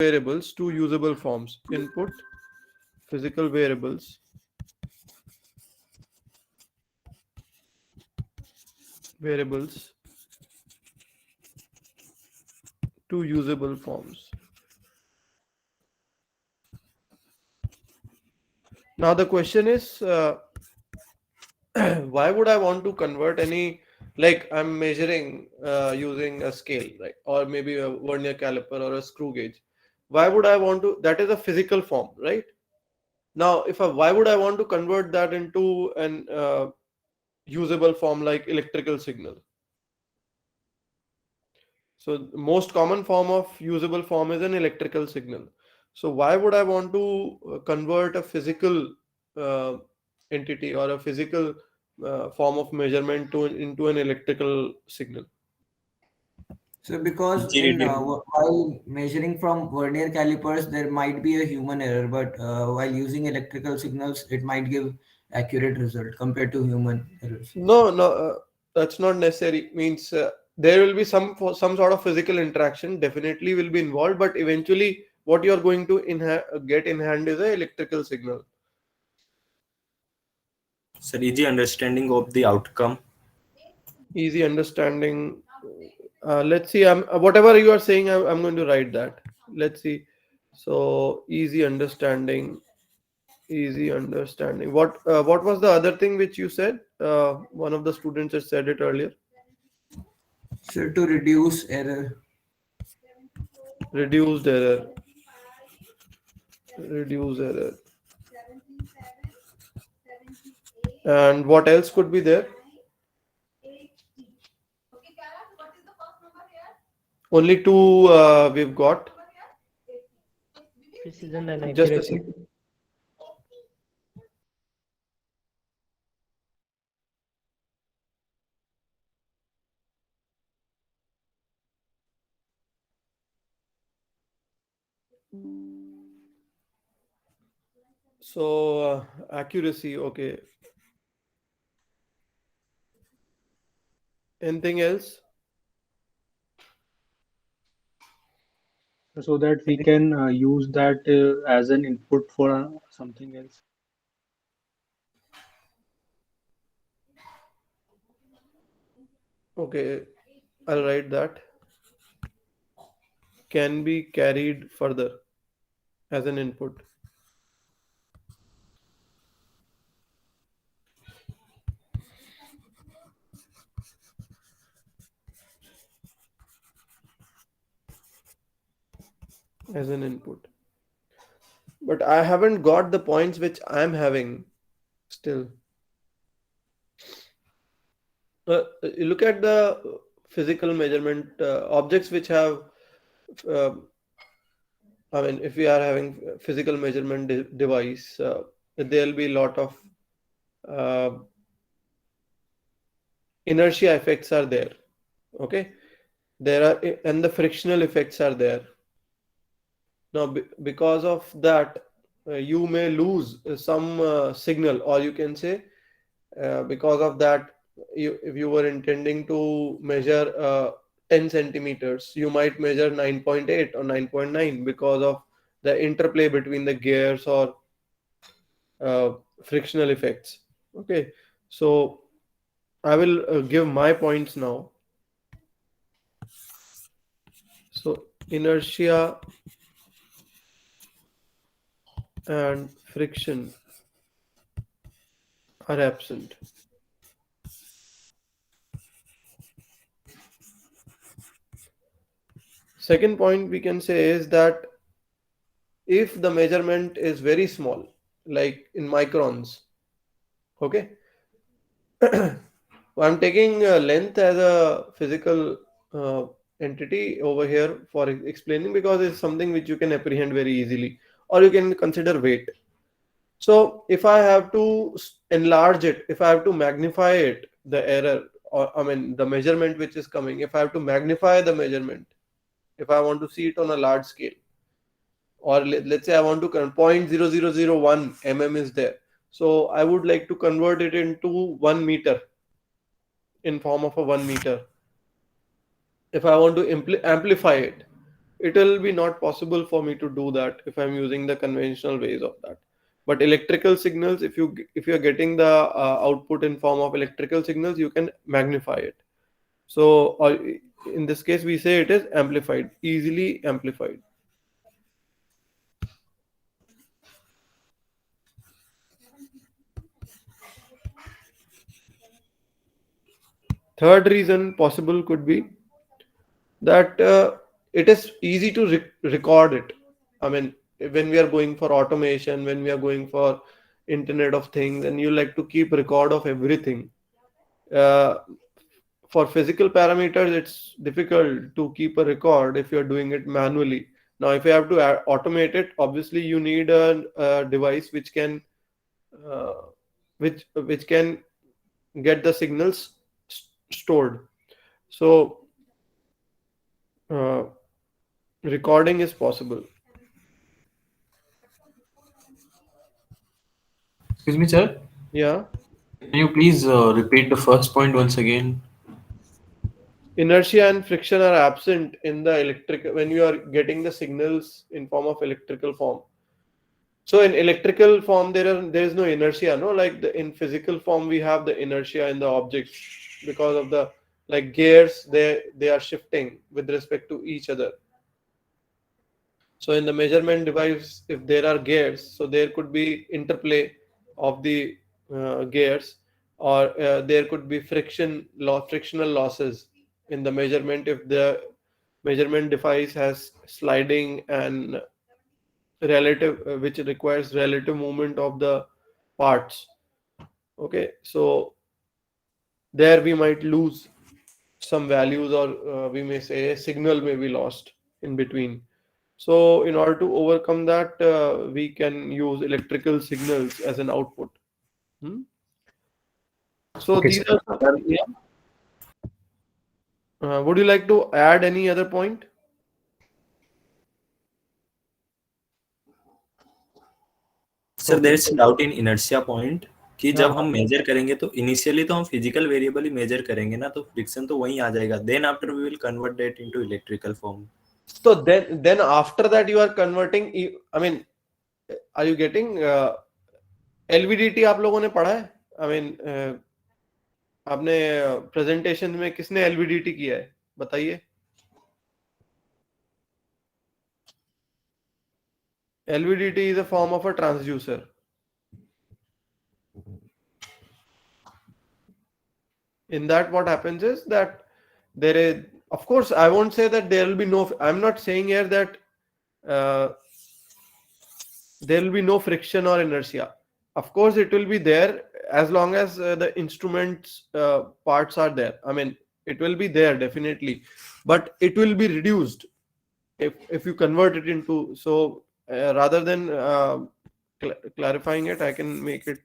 variables to usable forms. Input physical variables to usable forms. Now the question is, why would I want to convert any, like I'm measuring using a scale, right, or maybe a vernier caliper or a screw gauge. Why would I want to? That is a physical form, right? Now, why would I want to convert that into an usable form like electrical signal? So the most common form of usable form is an electrical signal. So why would I want to convert a physical uh, entity or a physical form of measurement into an electrical signal? So because in GD. while measuring from vernier calipers, there might be a human error, but while using electrical signals, it might give accurate result compared to human errors. No, no, that's not necessary. Means there will be some sort of physical interaction. Definitely will be involved, but eventually, what you are going to get in hand is a electrical signal. Sir, easy understanding of the outcome. Easy understanding. Let's see. Whatever you are saying, I'm going to write that. Let's see. So easy understanding. Easy understanding. What was the other thing which you said? One of the students just said it earlier. So to reduce error. Reduced error. Reduce error. And what else could be there? Only two we've got. Precision and Just a accuracy. second. So accuracy. Okay. Anything else? so that we can use that as an input for something else. Okay. I'll write that. Can be carried further as an input. As an input. But I haven't got the points which I'm having still. You look at the physical measurement objects which have, uh, I mean, if we are having physical measurement device, there'll be a lot of uh, inertia effects are there. Okay, there are, and the frictional effects are there. Now, because of that, you may lose some signal, or you can say, because of that, if you were intending to measure 10 centimeters, you might measure 9.8 or 9.9 because of the interplay between the gears or uh, frictional effects. Okay, so I will give my points now. So inertia and friction are absent. Second point we can say is that if the measurement is very small, like in microns, okay, I'm taking length as a physical uh, entity over here for explaining because it's something which you can apprehend very easily, or you can consider weight. So if I have to enlarge it, if I have to magnify it, the error, or I mean the measurement which is coming, if I have to magnify the measurement, if I want to see it on a large scale, or let's say I want to 0.0001 mm is there. So I would like to convert it into 1 meter in form of a 1 meter. If I want to amplify it, it will be not possible for me to do that if I'm using the conventional ways of that. But electrical signals, if you're getting the output in form of electrical signals, you can magnify it. So in this case, we say it is amplified, easily amplified. Third reason possible could be that it is easy to record it. I mean, when we are going for automation, when we are going for Internet of Things, and you like to keep record of everything. Uh, for physical parameters, it's difficult to keep a record if you're doing it manually. Now, if you have to automate it, obviously you need a device uh, which can get the signals stored. So uh, recording is possible. Excuse me, sir. Yeah. Can you please repeat the first point once again? Inertia and friction are absent in the electric when you are getting the signals in form of electrical form. So in electrical form, there is no inertia, no, like in physical form we have the inertia in the objects because of the like gears, they are shifting with respect to each other. So in the measurement device, if there are gears, so there could be interplay of the gears, or there could be frictional losses in the measurement if the measurement device has sliding and relative, which requires relative movement of the parts. Okay, so there we might lose some values, or we may say a signal may be lost in between. So in order to overcome that, we can use electrical signals as an output. Hmm? So Okay, these sir. are yeah. Would you like to add any other point? Sir there Okay. Is doubt in inertia point कि हाँ जब हम हाँ. Major करेंगे तो initially तो हम physical variable ही major करेंगे ना, तो फ्रिक्शन तो वहीं आ जाएगा, then after we will convert that into electrical form. So then after that you are converting. I mean, are you getting LVDT? आप लोगों ने पढ़ा है? I mean, आपने प्रेजेंटेशन में किसने LVDT किया है? बताइए. LVDT is a form of a transducer. In that, what happens is that there is, of course, I won't say that there will be no. I'm not saying here that uh, there will be no friction or inertia. Of course, it will be there as long as the instruments parts are there. I mean, it will be there definitely, but it will be reduced if you convert it into. So rather than clarifying it, I can make it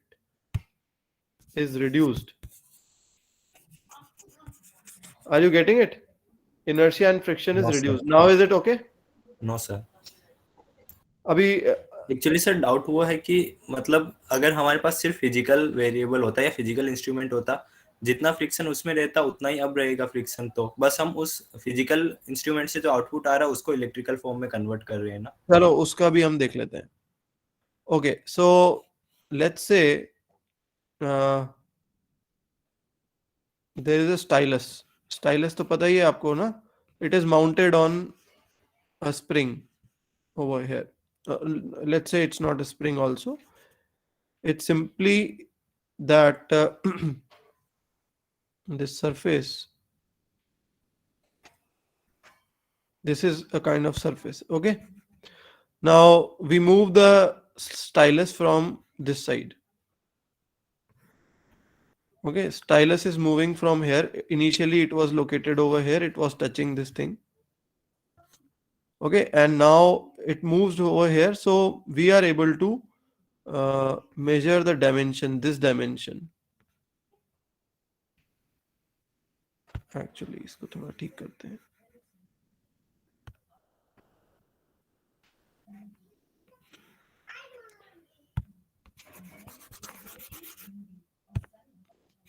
is reduced. Are you getting it? Inertia and friction is no sir. reduced. Now is it okay? No sir. अभी actually sir doubt वो है कि मतलब अगर हमारे पास सिर्फ physical variable होता या फिजिकल इंस्ट्रूमेंट होता, जितना फ्रिक्शन उसमें रहता उतना ही अब रहेगा फ्रिक्शन, तो बस हम उस फिजिकल इंस्ट्रूमेंट से जो आउटपुट आ रहा है उसको इलेक्ट्रिकल फॉर्म में कन्वर्ट कर रहे हैं ना. चलो उसका भी हम देख लेते हैं. Okay, so let's say there is a stylus. Stylus तो पता ही है आपको ना. It is mounted on a spring over here. Let's say it's not a spring also. It's simply that this surface, this is a kind of surface. Okay. Now we move the stylus from this side. Okay, stylus is moving from here. Initially it was located over here. It was touching this thing. Okay, and now it moves over here. So we are able to measure the dimension, this dimension. Actually इसको थोड़ा ठीक करते हैं.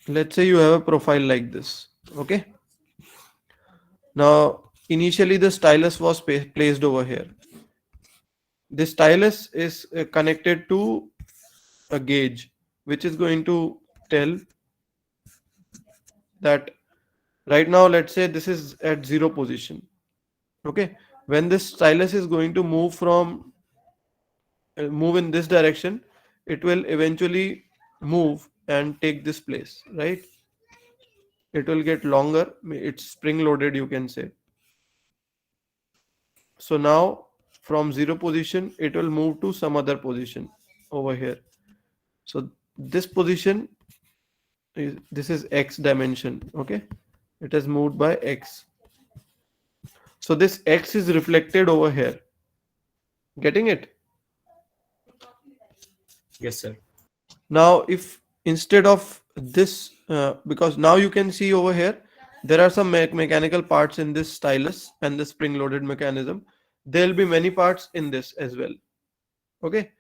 Let's say you have a profile like this. Okay, now initially the stylus was placed over here. This stylus is connected to a gauge, which is going to tell that right now, let's say this is at zero position. Okay, when this stylus is going to move in this direction, it will eventually move and take this place, right? It will get longer. It's spring loaded, you can say. So now from zero position, it will move to some other position over here. So this position this is x dimension. Okay, it has moved by x. So this x is reflected over here. Getting it? Yes, sir. Now if instead of this because now you can see over here there are some mechanical parts in this stylus and the spring loaded mechanism. There will be many parts in this as well. Okay,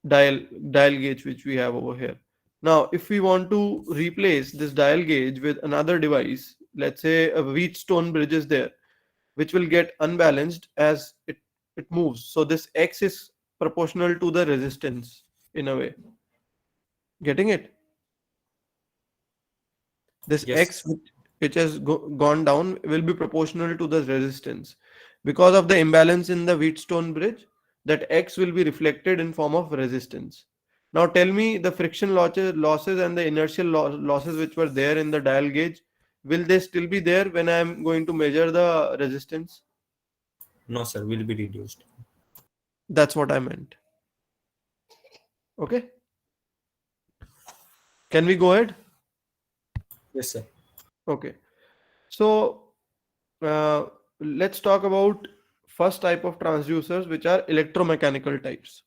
dial gauge which we have over here. Now if we want to replace this dial gauge with another device, let's say a Wheatstone bridge is there, which will get unbalanced as it moves. So this x is proportional to the resistance in a way. Getting it? This Yes. x which has gone down will be proportional to the resistance. Because of the imbalance in the Wheatstone bridge, that x will be reflected in form of resistance. Now tell me the friction losses and the inertial losses which were there in the dial gauge, will they still be there when I am going to measure the resistance? No, sir. Will be reduced. That's what I meant. Okay, can we go ahead? Yes, sir. Okay, so uh, let's talk about first type of transducers, which are electromechanical types.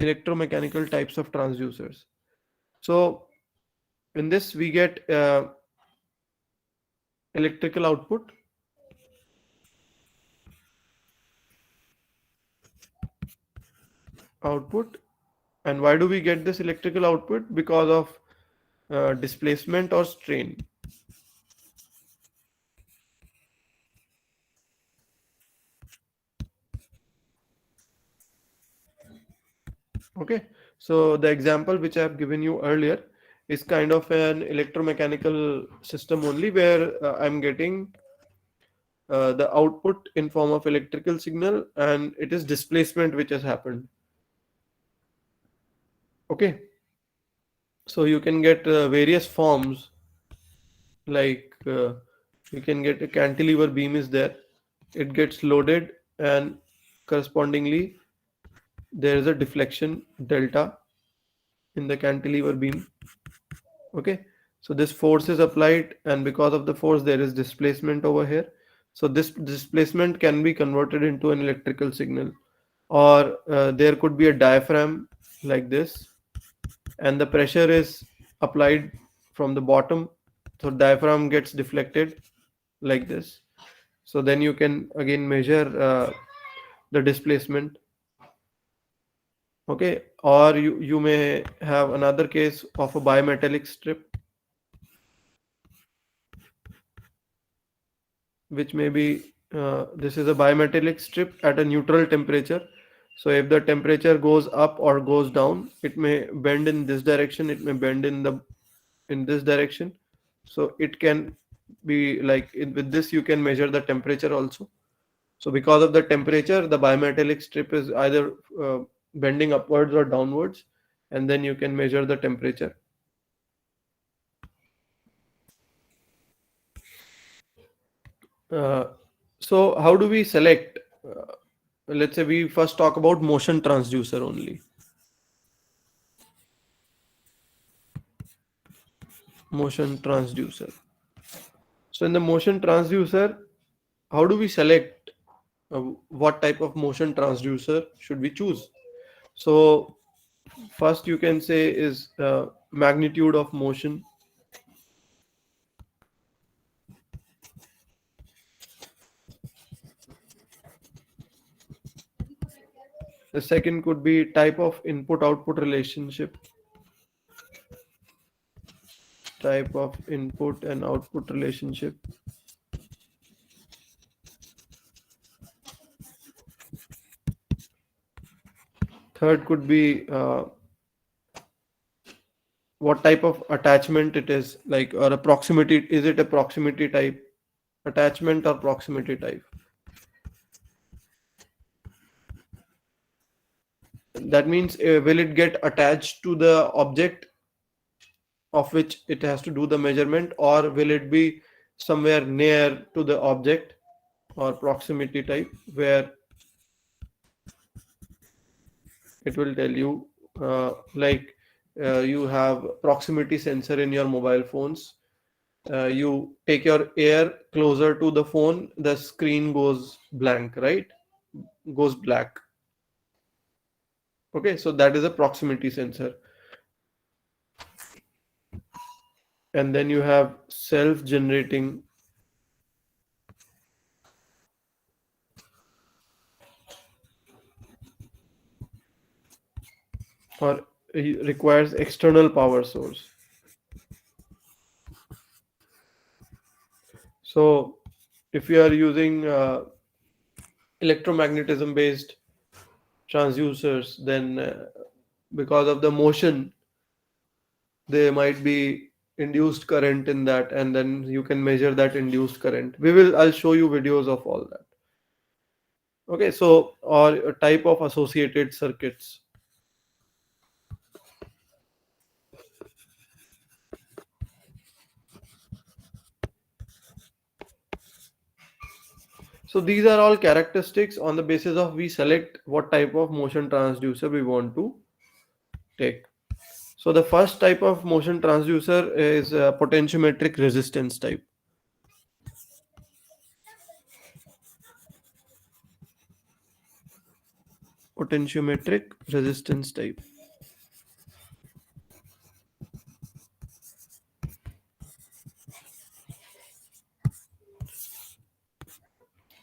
Electromechanical types of transducers. So in this we get electrical output. And why do we get this electrical output? Because of displacement or strain. Okay, so the example which I have given you earlier is kind of an electromechanical system only, where I'm getting the output in form of electrical signal, and it is displacement which has happened. Okay, so you can get various forms, like you can get a cantilever beam is there, it gets loaded, and correspondingly there is a deflection delta in the cantilever beam. Okay, so this force is applied, and because of the force there is displacement over here. So this displacement can be converted into an electrical signal, or there could be a diaphragm like this, and the pressure is applied from the bottom, so diaphragm gets deflected like this. So then you can again measure the displacement. Okay, or you may have another case of a bimetallic strip, which may be this is a bimetallic strip at a neutral temperature. So if the temperature goes up or goes down, it may bend in this direction, it may bend in this direction. So it can be like with this you can measure the temperature also. So because of the temperature, the bimetallic strip is either bending upwards or downwards, and then you can measure the temperature. Uh, so how do we select? Let's say we first talk about motion transducer only. Motion transducer. So in the motion transducer, how do we select what type of motion transducer should we choose? So first you can say is magnitude of motion. The second could be type of input output relationship, type of input and output relationship. Third could be what type of attachment it is, like, or a proximity. Is it a proximity type attachment or proximity type? That means will it get attached to the object of which it has to do the measurement, or will it be somewhere near to the object, or proximity type, where it will tell you like you have proximity sensor in your mobile phones. You take your ear closer to the phone, the screen goes blank, right? Goes black. Okay, so that is a proximity sensor. And then you have self-generating, or requires external power source. So if you are using electromagnetism based transducers, then because of the motion, there might be induced current in that, and then you can measure that induced current. I'll show you videos of all that. Okay, so, or a type of associated circuits. So these are all characteristics on the basis of we select what type of motion transducer we want to take. So the first type of motion transducer is potentiometric resistance type. Potentiometric resistance type.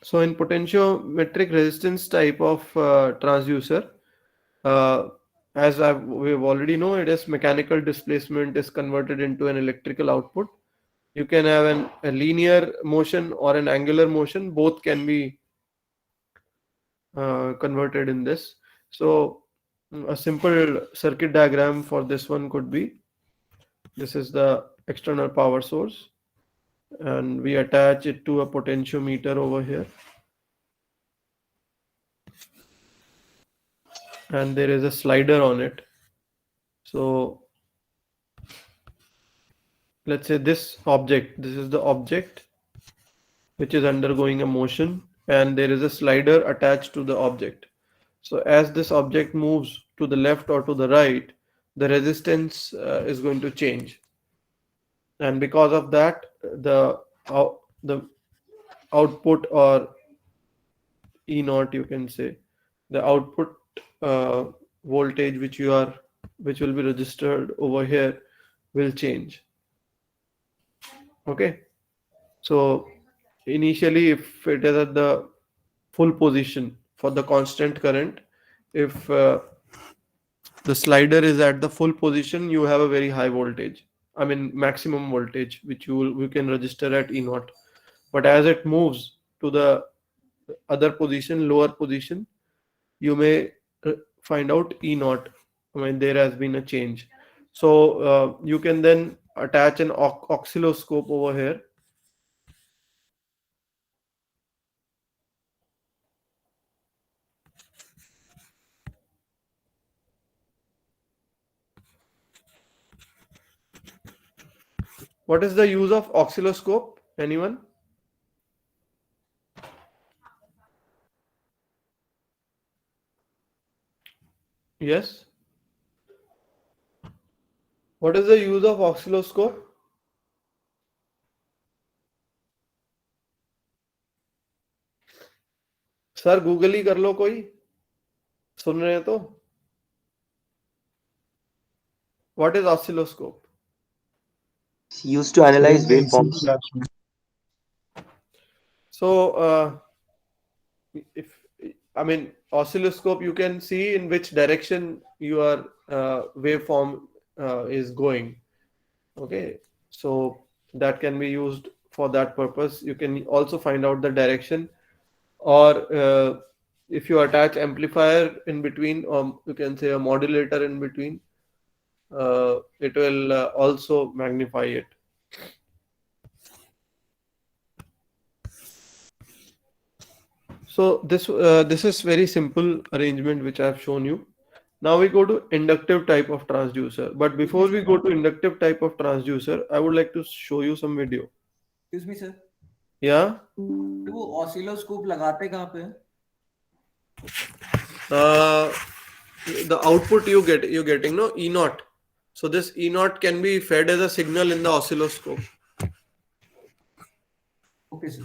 So in potentiometric resistance type of transducer, uh, we've already know, it is mechanical displacement is converted into an electrical output. You can have a linear motion or an angular motion. Both can be converted in this. So a simple circuit diagram for this one could be, this is the external power source, and we attach it to a potentiometer over here, and there is a slider on it. So let's say this is the object which is undergoing a motion, and there is a slider attached to the object. So as this object moves to the left or to the right, the resistance is going to change, and because of that, the output, or E naught, you can say, the output uh, voltage which will be registered over here will change. Okay, so initially, if it is at the full position for the constant current, if the slider is at the full position, you have a very high voltage, I mean maximum voltage, which you can register at E naught. But as it moves to the other position, lower position, you may find out E naught. I mean, there has been a change. So you can then attach an oscilloscope over here. What is the use of oscilloscope? Anyone? Yes. What is the use of oscilloscope? Sir Google ही कर लो, कोई सुन रहे हैं तो. What is oscilloscope? It's used to analyze waveforms. Frequency So if I mean, oscilloscope, you can see in which direction your waveform is going. Okay, so that can be used for that purpose. You can also find out the direction, or if you attach amplifier in between, or you can say a modulator in between, it will also magnify it. So this is very simple arrangement which I have shown you. Now we go to inductive type of transducer. But before we go to inductive type of transducer, I would like to show you some video. Excuse me, sir. Yeah. वो oscilloscope लगाते कहाँ पे हैं? The output you're getting no E naught. So this E naught can be fed as a signal in the oscilloscope. Okay, sir.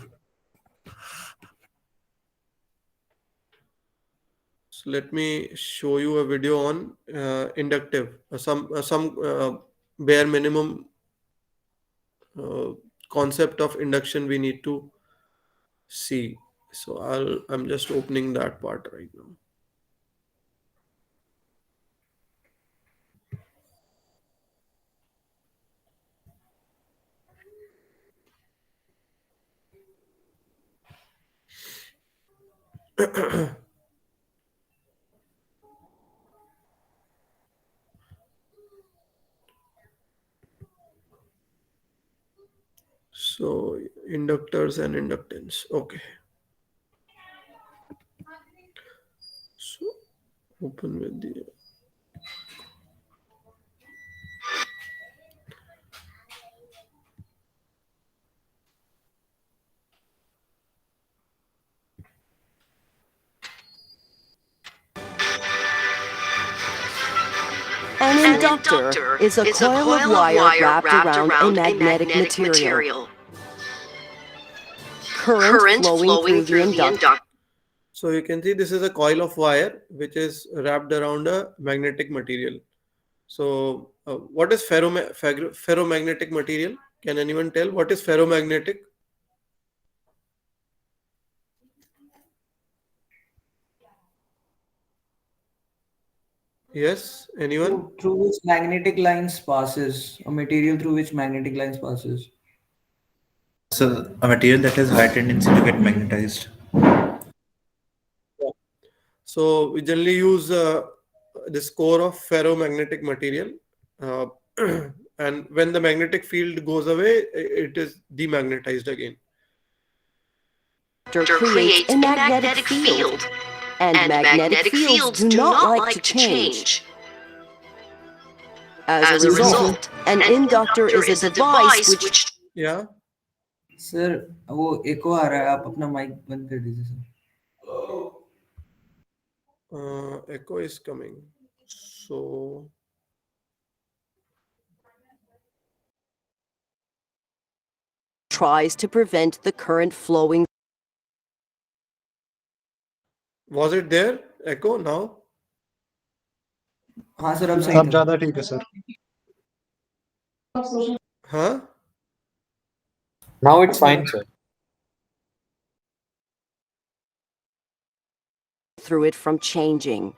So let me show you a video on inductive, some bare minimum concept of induction we need to see. So I'm just opening that part right now. So inductors and inductance. Okay. So open with the An inductor is a coil of wire wrapped around a magnetic material. Current flowing through the inductor. So you can see this is a coil of wire which is wrapped around a magnetic material. So what is ferromagnetic material? Can anyone tell what is ferromagnetic? Yes, anyone? Through which magnetic lines passes, a material through which magnetic lines passes. So a material that has high tendency to get magnetized. So we generally use this core of ferromagnetic material, uh, and when the magnetic field goes away, it is demagnetized again. Creates a magnetic field, and magnetic fields do not like to change. As a result, an inductor is a device which Yeah. Sir वो एको आ रहा है, आप अपना mic बंद कर दीजिए sir. Echo is coming. So tries to prevent the current flowing. was it there? Echo now? हाँ sir, अब सही अब था. ज्यादा ठीक है sir. Huh? Now it's fine, sir. Through it from changing.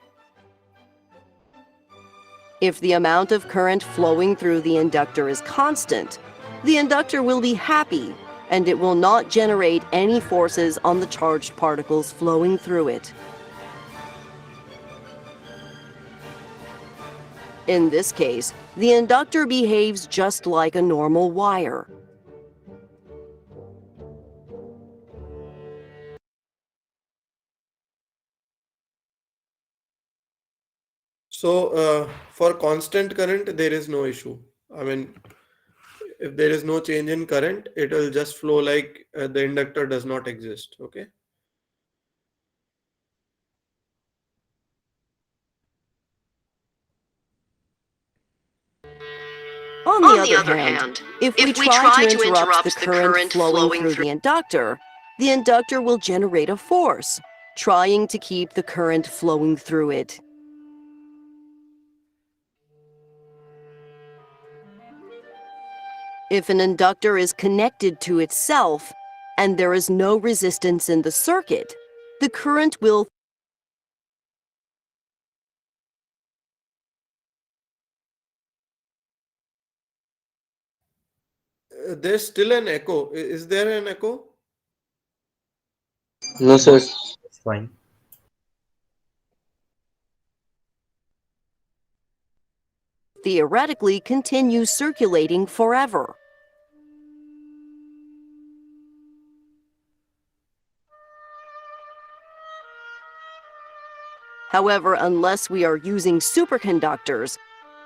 If the amount of current flowing through the inductor is constant, the inductor will be happy and it will not generate any forces on the charged particles flowing through it. In this case, the inductor behaves just like a normal wire. So for constant current, there is no issue. I mean, if there is no change in current, it will just flow like the inductor does not exist. Okay. On the other hand, if we try to interrupt the current flowing through the inductor will generate a force, trying to keep the current flowing through it. If an inductor is connected to itself and there is no resistance in the circuit, the current will there's still an echo. Is there an echo? No, sir. It's fine. Theoretically continues circulating forever. However, unless we are using superconductors,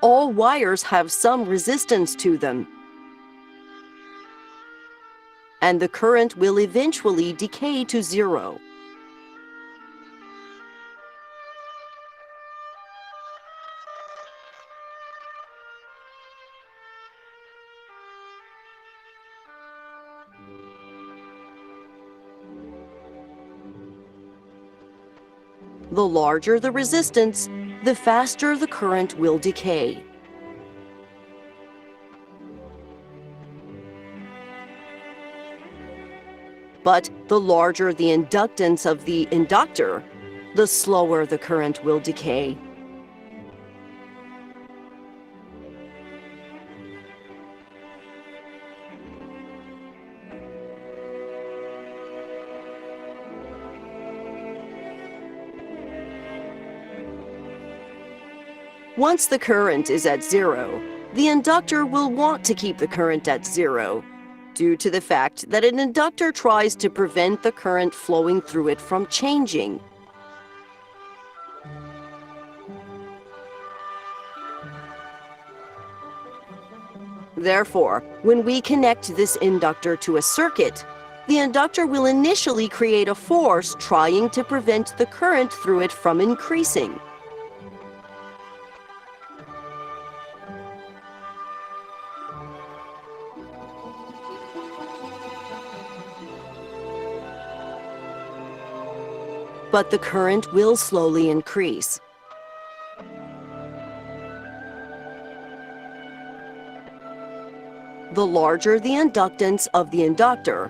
all wires have some resistance to them, and the current will eventually decay to zero. The larger the resistance, the faster the current will decay. But the larger the inductance of the inductor, the slower the current will decay. Once the current is at zero, the inductor will want to keep the current at zero, due to the fact that an inductor tries to prevent the current flowing through it from changing. Therefore, when we connect this inductor to a circuit, the inductor will initially create a force trying to prevent the current through it from increasing. But the current will slowly increase. The larger the inductance of the inductor,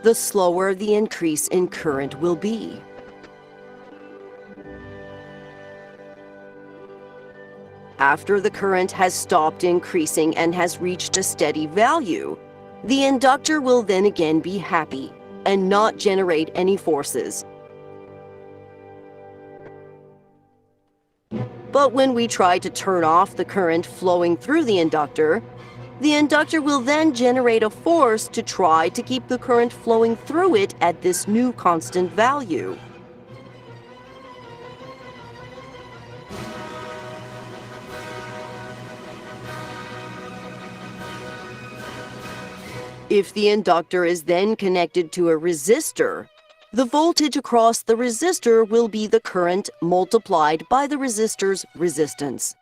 the slower the increase in current will be. After the current has stopped increasing and has reached a steady value, the inductor will then again be happy and not generate any forces. But when we try to turn off the current flowing through the inductor will then generate a force to try to keep the current flowing through it at this new constant value. If the inductor is then connected to a resistor, the voltage across the resistor will be the current multiplied by the resistor's resistance.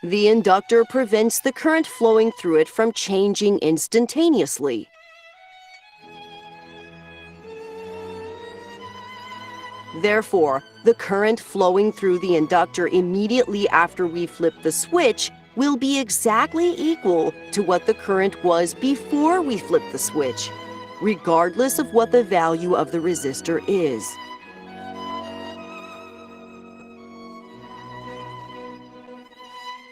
The inductor prevents the current flowing through it from changing instantaneously. Therefore, the current flowing through the inductor immediately after we flip the switch will be exactly equal to what the current was before we flipped the switch, regardless of what the value of the resistor is.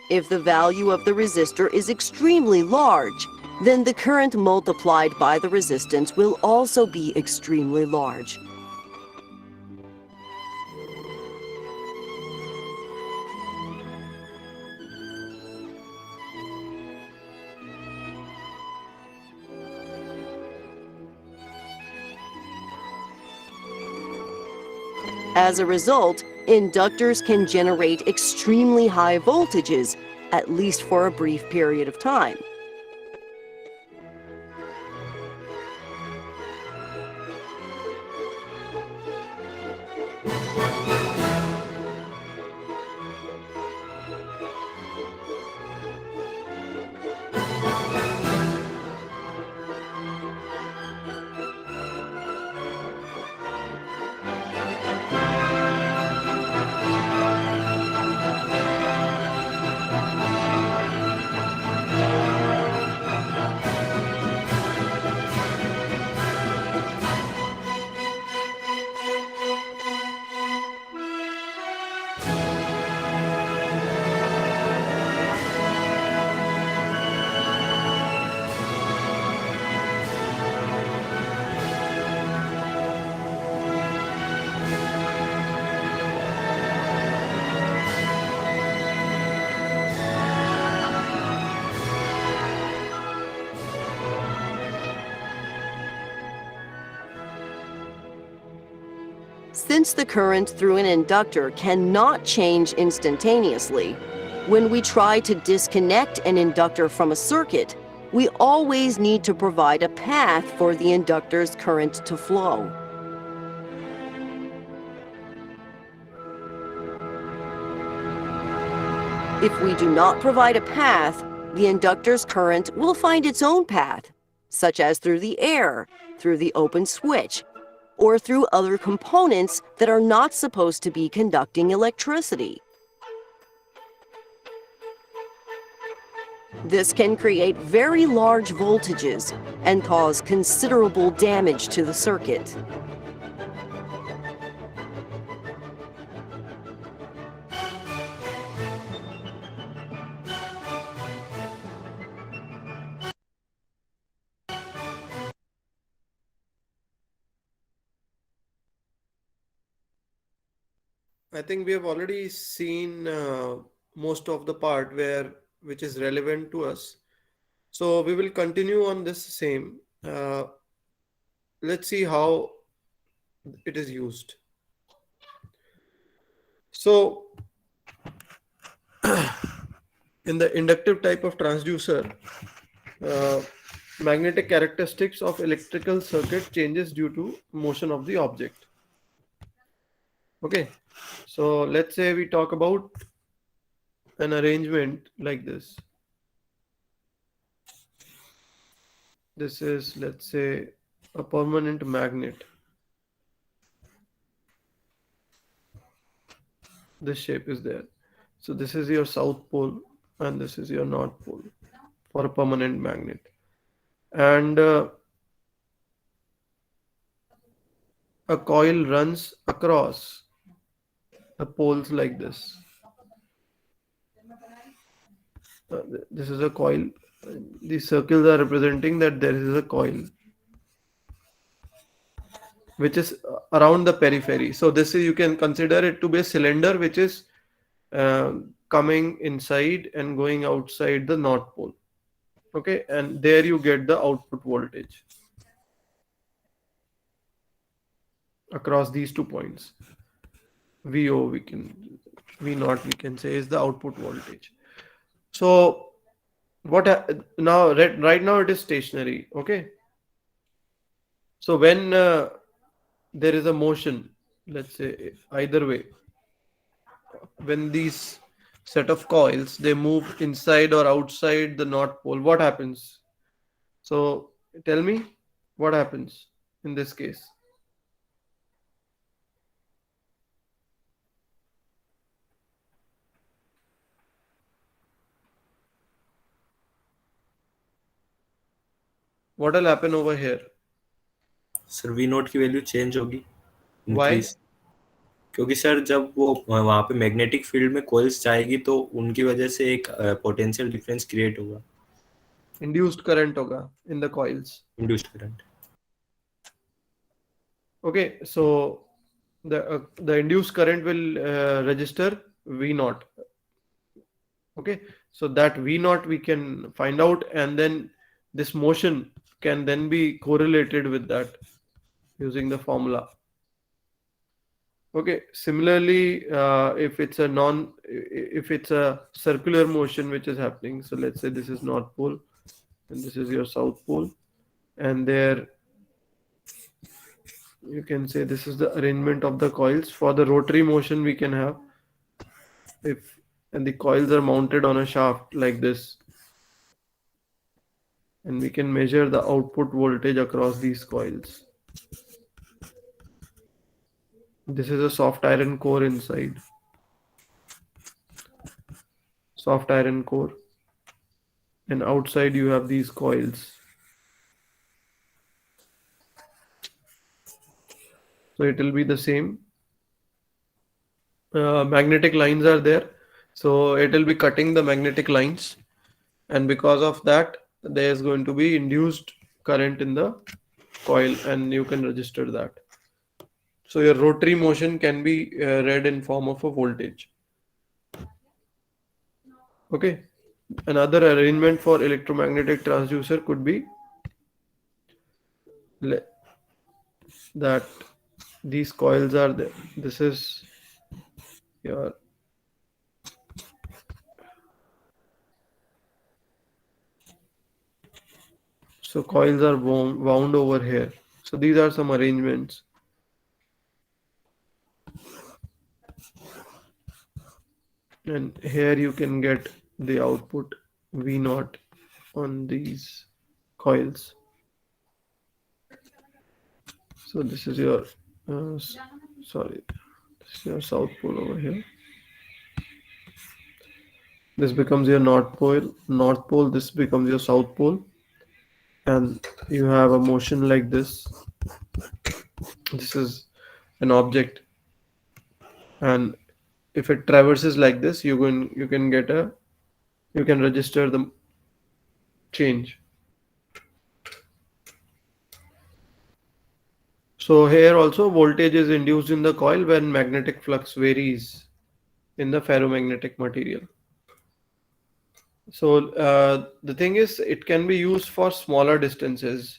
If the value of the resistor is extremely large, then the current multiplied by the resistance will also be extremely large. As a result, inductors can generate extremely high voltages, at least for a brief period of time. Since the current through an inductor cannot change instantaneously, when we try to disconnect an inductor from a circuit, we always need to provide a path for the inductor's current to flow. If we do not provide a path, the inductor's current will find its own path, such as through the air, through the open switch, or through other components that are not supposed to be conducting electricity. This can create very large voltages and cause considerable damage to the circuit. I think we have already seen most of the part which is relevant to us. So we will continue on this same. Let's see how it is used. So in the inductive type of transducer, magnetic characteristics of electrical circuit changes due to motion of the object. Okay, so let's say we talk about an arrangement like this. This is, let's say, a permanent magnet. This shape is there. So this is your south pole and this is your north pole for a permanent magnet. And a coil runs across the poles like this. This is a coil. These circles are representing that there is a coil which is around the periphery. So this is, you can consider it to be a cylinder which is coming inside and going outside the north pole. Okay, and there you get the output voltage across these 2 points. VO V0 we can say is the output voltage. So now right now it is stationary. Okay, so when there is a motion, let's say either way, when these set of coils they move inside or outside the north pole, what happens? So tell me what happens in this case. What will happen over here? Sir we note की value change होगी, Why? Increase, क्योंकि sir जब वो वहां पे magnetic field में coils जाएगी तो उनकी वजह से एक पोटेंशियल डिफरेंस क्रिएट होगा, Induced current होगा in the coils. Induced current. Okay, so the induced current will register V0. Okay, so that V0 we can find out, and then this motion can then be correlated with that using the formula. Okay, similarly, if it's a circular motion which is happening, so let's say this is north pole and this is your south pole, and there you can say this is the arrangement of the coils. For the rotary motion we can have, and the coils are mounted on a shaft like this, and we can measure the output voltage across these coils. This is a soft iron core inside. Soft iron core. And outside you have these coils. So it will be the same. Magnetic lines are there. So it will be cutting the magnetic lines. And because of that, there is going to be induced current in the coil, and you can register that. So your rotary motion can be read in form of a voltage. Okay. Another arrangement for electromagnetic transducer could be that These coils are there. This is your, so coils are wound over here. So these are some arrangements. And here you can get the output V naught on these coils. So this is your, sorry, this is your south pole over here. This becomes your north pole. North pole. This becomes your south pole, and you have a motion like this. This is an object, and if it traverses like this, you can get a, you can register the change. So here also voltage is induced in the coil when magnetic flux varies in the ferromagnetic material. So the thing is, it can be used for smaller distances.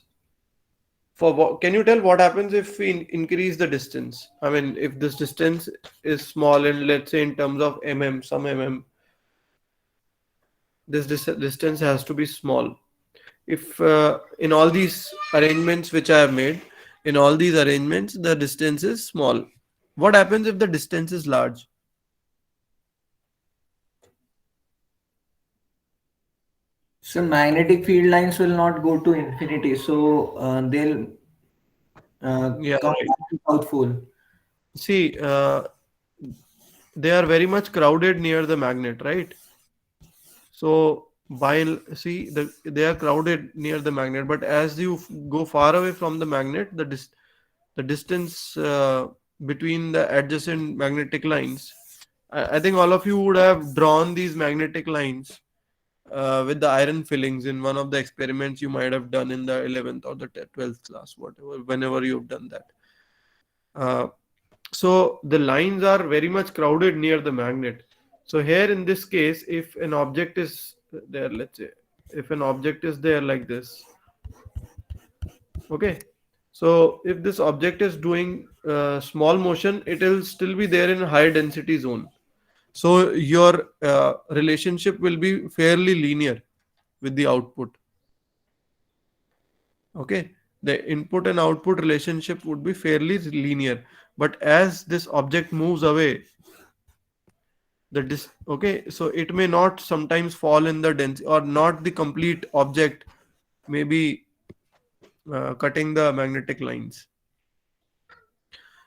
For what, can you tell what happens if we increase the distance? I mean, if this distance is small, and let's say in terms of mm, some mm, this distance has to be small. If in all these arrangements which I have made, in all these arrangements, the distance is small. What happens if the distance is large? So magnetic field lines will not go to infinity, so they'll Yeah, come right. back to South Pole. See, they are very much crowded near the magnet, right? So by see they are crowded near the magnet, but as you go far away from the magnet, the distance between the adjacent magnetic lines. I think all of you would have drawn these magnetic lines with the iron fillings in one of the experiments you might have done in the 11th or the 12th class, whatever, whenever you've done that. Uh, so the lines are very much crowded near the magnet. So here in this case, if an object is there, let's say, if an object is there like this, okay. So if this object is doing small motion, it will still be there in a high density zone. So your relationship will be fairly linear with the output. Okay, the input and output relationship would be fairly linear. But as this object moves away, okay, so it may not sometimes fall in the density, or not the complete object may be cutting the magnetic lines.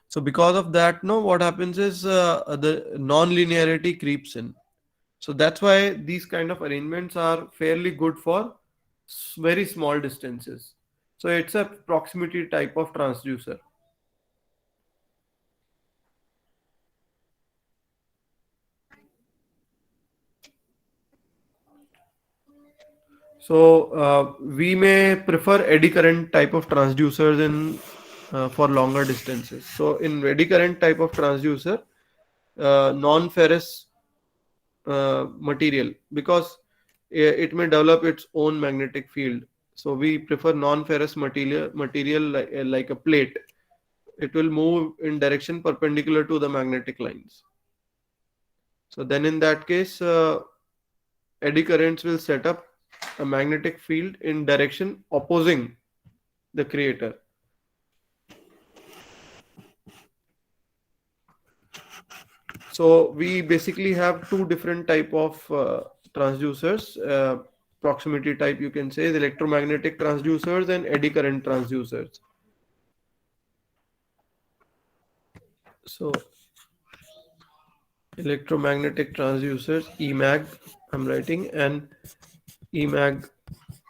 So because of that, no, what happens is the non-linearity creeps in. So that's why these kind of arrangements are fairly good for very small distances. So it's a proximity type of transducer. So we may prefer eddy current type of transducers in for longer distances. So in eddy current type of transducer, non-ferrous material, because it may develop its own magnetic field. So we prefer non-ferrous material like a plate. It will move in direction perpendicular to the magnetic lines. So then in that case, eddy currents will set up a magnetic field in direction opposing the creator. So we basically have two different type of transducers. Proximity type, you can say, the electromagnetic transducers and eddy current transducers. So electromagnetic transducers, EMAG, I'm writing, and EMAG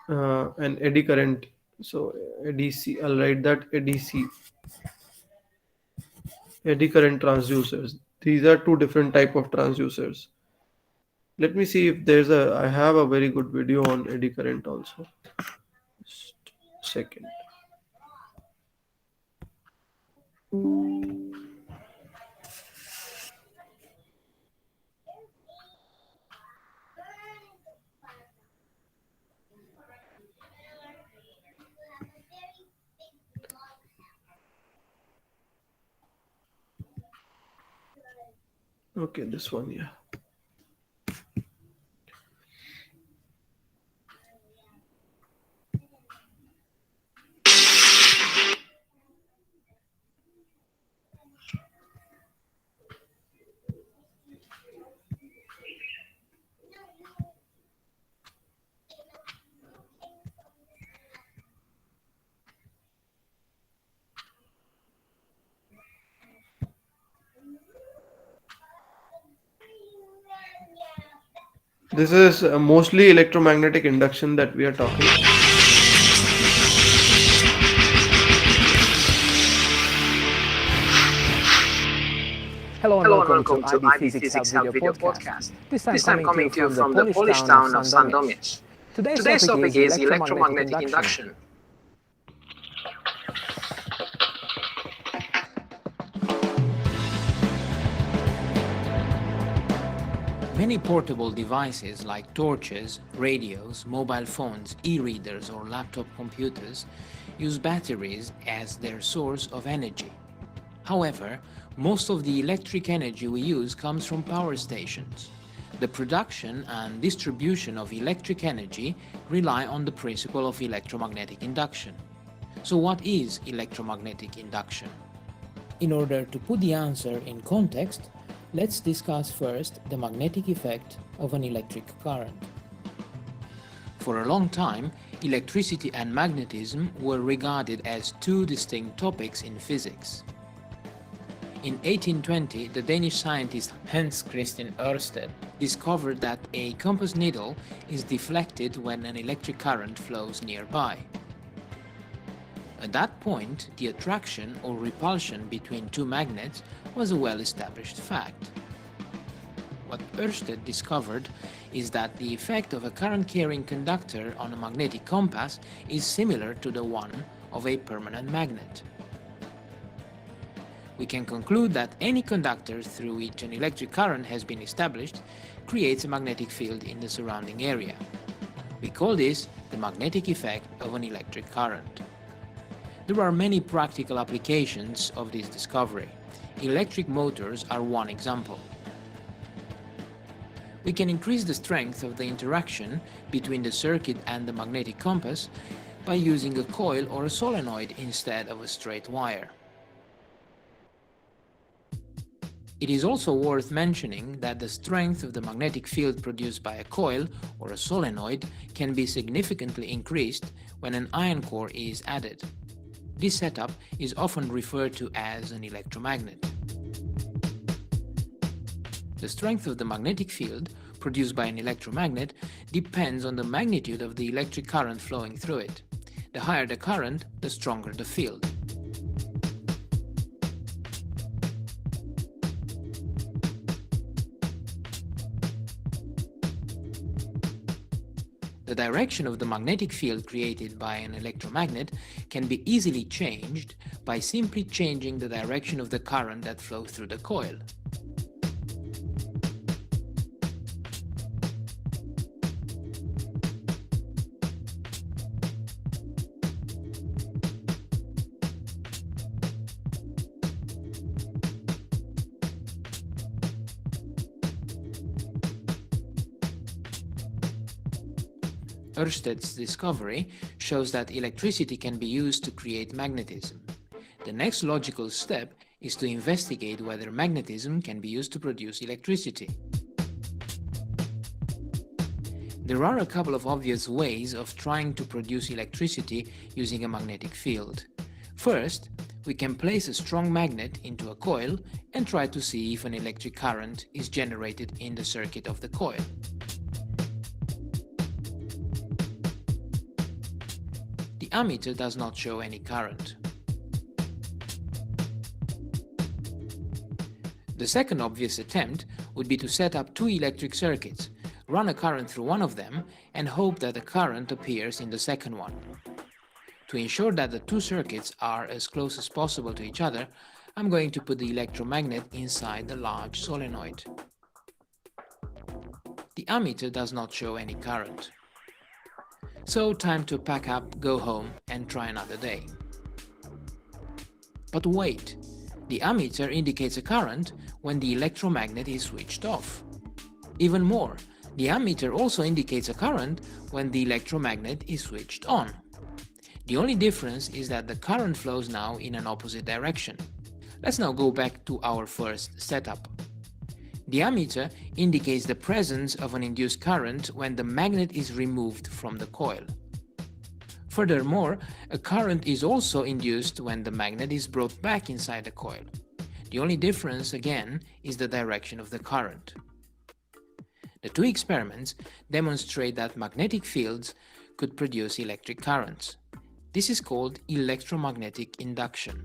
and eddy current. So ADC, I'll write that ADC, eddy current transducers. These are two different type of transducers. Let me see if there's a. I have a very good video on eddy current also. Just a second. Okay, this one, yeah. This is mostly electromagnetic induction that we are talking. Hello and Hello and welcome to welcome to IB IB Physics Help Physics Help video video podcast. podcast. This time This time coming to you coming to you from the from the Polish Polish town of town of Sandomierz. Sandomierz. Today's Today's topic topic is is electromagnetic electromagnetic induction. induction. Many portable devices like torches, radios, mobile phones, e-readers or laptop computers use batteries as their source of energy. However, most of the electric energy we use comes from power stations. The production and distribution of electric energy rely on the principle of electromagnetic induction. So what is electromagnetic induction? In order to put the answer in context, let's discuss first the magnetic effect of an electric current. For a long time, electricity and magnetism were regarded as two distinct topics in physics. In 1820, the Danish scientist Hans Christian Ørsted discovered that a compass needle is deflected when an electric current flows nearby. At that point, the attraction or repulsion between two magnets was a well-established fact. What Ørsted discovered is that the effect of a current-carrying conductor on a magnetic compass is similar to the one of a permanent magnet. We can conclude that any conductor through which an electric current has been established creates a magnetic field in the surrounding area. We call this the magnetic effect of an electric current. There are many practical applications of this discovery. Electric motors are one example. We can increase the strength of the interaction between the circuit and the magnetic compass by using a coil or a solenoid instead of a straight wire. It is also worth mentioning that the strength of the magnetic field produced by a coil or a solenoid can be significantly increased when an iron core is added. This setup is often referred to as an electromagnet. The strength of the magnetic field produced by an electromagnet depends on the magnitude of the electric current flowing through it. The higher the current, the stronger the field. The direction of the magnetic field created by an electromagnet can be easily changed by simply changing the direction of the current that flows through the coil. Ørsted's discovery shows that electricity can be used to create magnetism. The next logical step is to investigate whether magnetism can be used to produce electricity. There are a couple of obvious ways of trying to produce electricity using a magnetic field. First, we can place a strong magnet into a coil and try to see if an electric current is generated in the circuit of the coil. The ammeter does not show any current. The second obvious attempt would be to set up two electric circuits, run a current through one of them, and hope that the current appears in the second one. To ensure that the two circuits are as close as possible to each other, I'm going to put the electromagnet inside the large solenoid. The ammeter does not show any current. So time to pack up, go home, and try another day. But wait, The ammeter indicates a current when the electromagnet is switched off. Even more, the ammeter also indicates a current when the electromagnet is switched on. The only difference is that the current flows now in an opposite direction. Let's now go back to our first setup. The ammeter indicates the presence of an induced current when the magnet is removed from the coil. Furthermore, a current is also induced when the magnet is brought back inside the coil. The only difference, again, is the direction of the current. The two experiments demonstrate that magnetic fields could produce electric currents. This is called electromagnetic induction.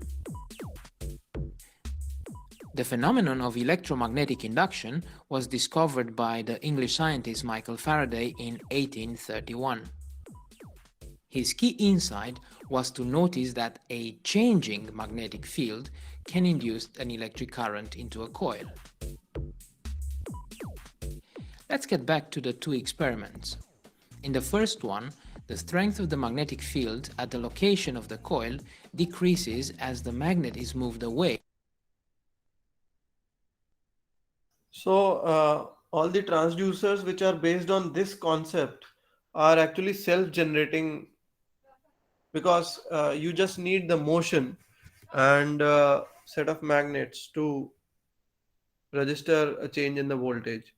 The phenomenon of electromagnetic induction was discovered by the English scientist Michael Faraday in 1831. His key insight was to notice that a changing magnetic field can induce an electric current into a coil. Let's get back to the two experiments. In the first one, the strength of the magnetic field at the location of the coil decreases as the magnet is moved away. So all the transducers which are based on this concept are actually self-generating, because you just need the motion and set of magnets to register a change in the voltage,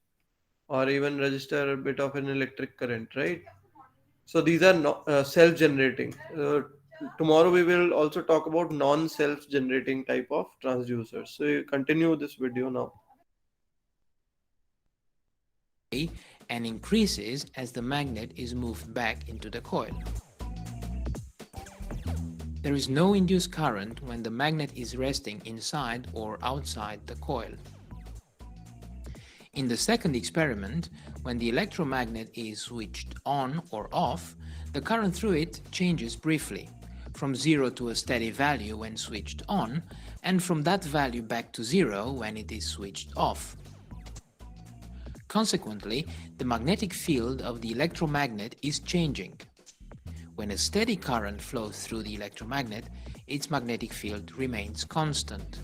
or even register a bit of an electric current, right? So these are not self-generating. Tomorrow we will also talk about non-self-generating type of transducers. So you continue this video now. And increases as the magnet is moved back into the coil. There is no induced current when the magnet is resting inside or outside the coil. In the second experiment, when the electromagnet is switched on or off, the current through it changes briefly, from 0 to a steady value when switched on, and from that value back to 0 when it is switched off. Consequently, the magnetic field of the electromagnet is changing. When a steady current flows through the electromagnet, its magnetic field remains constant.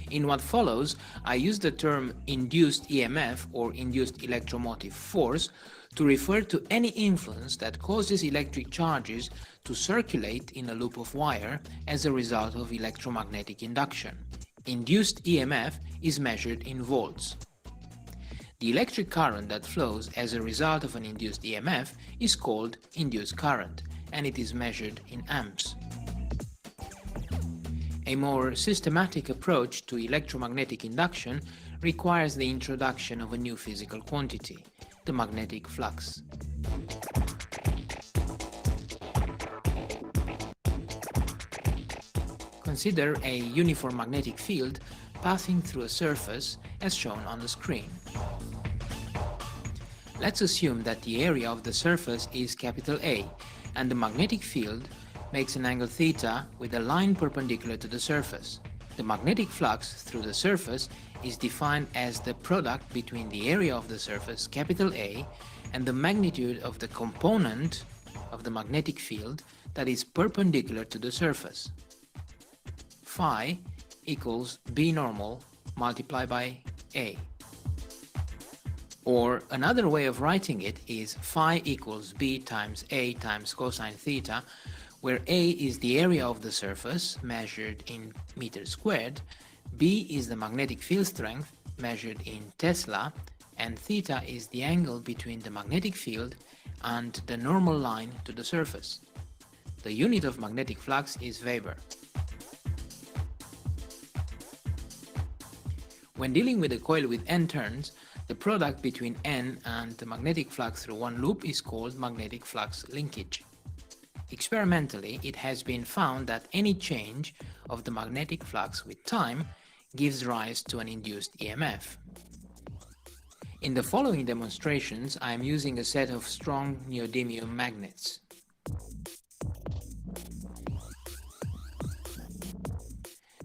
In what follows, I use the term induced EMF or induced electromotive force to refer to any influence that causes electric charges to circulate in a loop of wire as a result of electromagnetic induction. Induced EMF is measured in volts. The electric current that flows as a result of an induced EMF is called induced current, and it is measured in amps. A more systematic approach to electromagnetic induction requires the introduction of a new physical quantity, the magnetic flux. Consider a uniform magnetic field passing through a surface as shown on the screen. Let's assume that the area of the surface is capital A and the magnetic field makes an angle theta with a line perpendicular to the surface. The magnetic flux through the surface is defined as the product between the area of the surface, capital A, and the magnitude of the component of the magnetic field that is perpendicular to the surface. Phi equals B normal multiplied by A. Or another way of writing it is phi equals B times A times cosine theta, where A is the area of the surface measured in meters squared, B is the magnetic field strength measured in Tesla, and theta is the angle between the magnetic field and the normal line to the surface. The unit of magnetic flux is Weber. When dealing with a coil with n turns, the product between n and the magnetic flux through one loop is called magnetic flux linkage. Experimentally, it has been found that any change of the magnetic flux with time gives rise to an induced EMF. In the following demonstrations, I am using a set of strong neodymium magnets.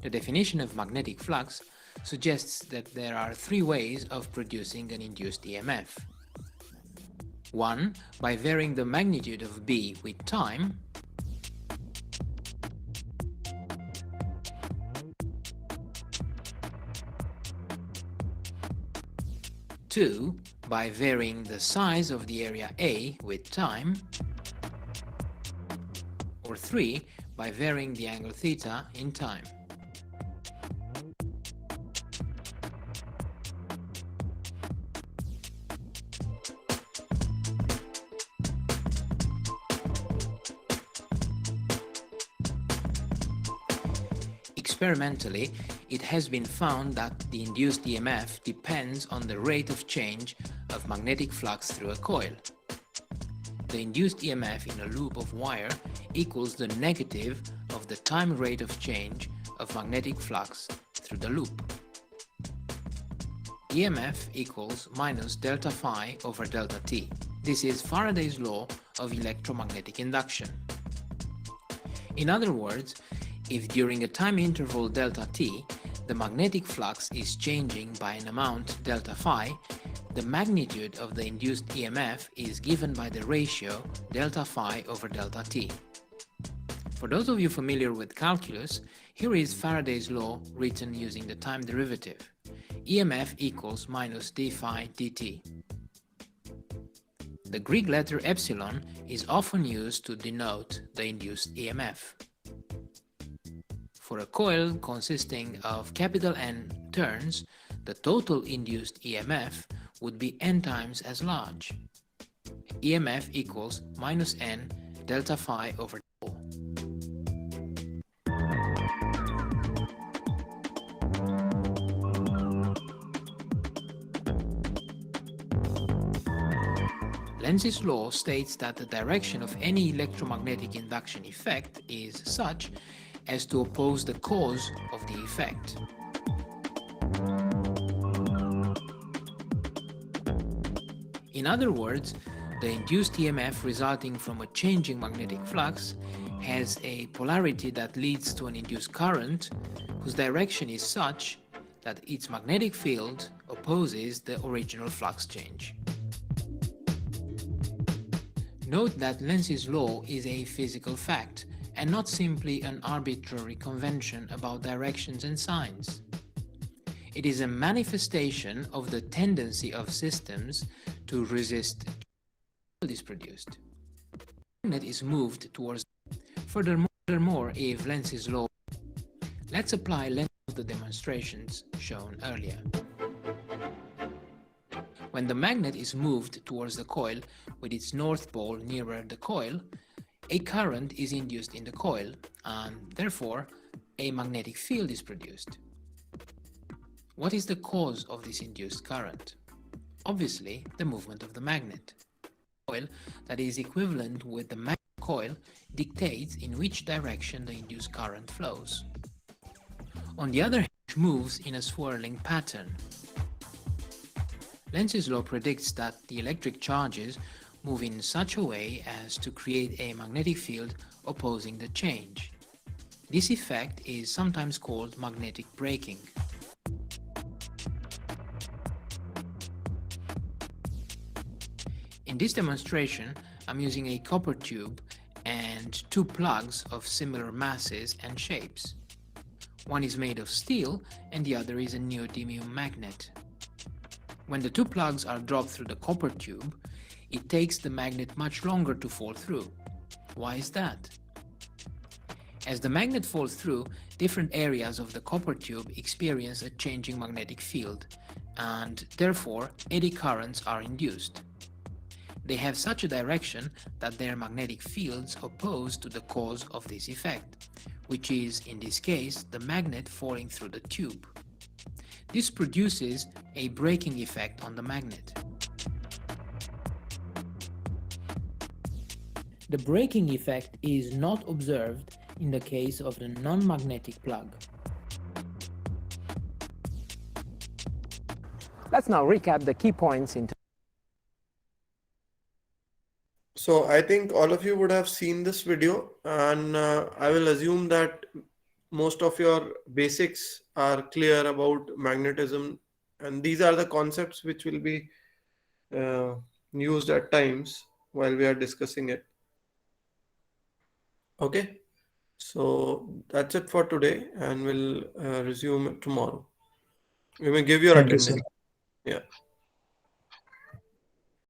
The definition of magnetic flux suggests that there are three ways of producing an induced EMF. One, by varying the magnitude of B with time. 2. By varying the size of the area A with time. Or 3. By varying the angle theta in time. Experimentally, it has been found that the induced EMF depends on the rate of change of magnetic flux through a coil. The induced EMF in a loop of wire equals the negative of the time rate of change of magnetic flux through the loop. EMF equals minus delta phi over delta t. This is Faraday's law of electromagnetic induction. In other words, if during a time interval delta t, the magnetic flux is changing by an amount delta phi, the magnitude of the induced EMF is given by the ratio delta phi over delta t. For those of you familiar with calculus, here is Faraday's law written using the time derivative. EMF equals minus d phi dt. The Greek letter epsilon is often used to denote the induced EMF. For a coil consisting of capital N turns, the total induced EMF would be n times as large. EMF equals minus n delta phi over 4. Lenz's law states that the direction of any electromagnetic induction effect is such as to oppose the cause of the effect. In other words, the induced EMF resulting from a changing magnetic flux has a polarity that leads to an induced current whose direction is such that its magnetic field opposes the original flux change. Note that Lenz's law is a physical fact and not simply an arbitrary convention about directions and signs. It is a manifestation of the tendency of systems to resist is produced. The magnet is moved towards. Furthermore, if Lenz's law, let's apply Lenz to the demonstrations shown earlier. When the magnet is moved towards the coil with its north pole nearer the coil, a current is induced in the coil, and therefore a magnetic field is produced. What is the cause of this induced current? Obviously, the movement of the magnet. The coil that is equivalent with the magnet coil dictates in which direction the induced current flows. On the other hand, it moves in a swirling pattern. Lenz's law predicts that the electric charges move in such a way as to create a magnetic field opposing the change. This effect is sometimes called magnetic braking. In this demonstration, I'm using a copper tube and two plugs of similar masses and shapes. One is made of steel and the other is a neodymium magnet. When the two plugs are dropped through the copper tube, it takes the magnet much longer to fall through. Why is that? As the magnet falls through, different areas of the copper tube experience a changing magnetic field, and therefore eddy currents are induced. They have such a direction that their magnetic fields oppose to the cause of this effect, which is, in this case, the magnet falling through the tube. This produces a braking effect on the magnet. The braking effect is not observed in the case of the non-magnetic plug. Let's now recap the key points in. So I think all of you would have seen this video, and I will assume that most of your basics are clear about magnetism, and these are the concepts which will be used at times while we are discussing it. Okay, so that's it for today, and we'll resume tomorrow. You may give your Thank you, sir. attendance. Yeah.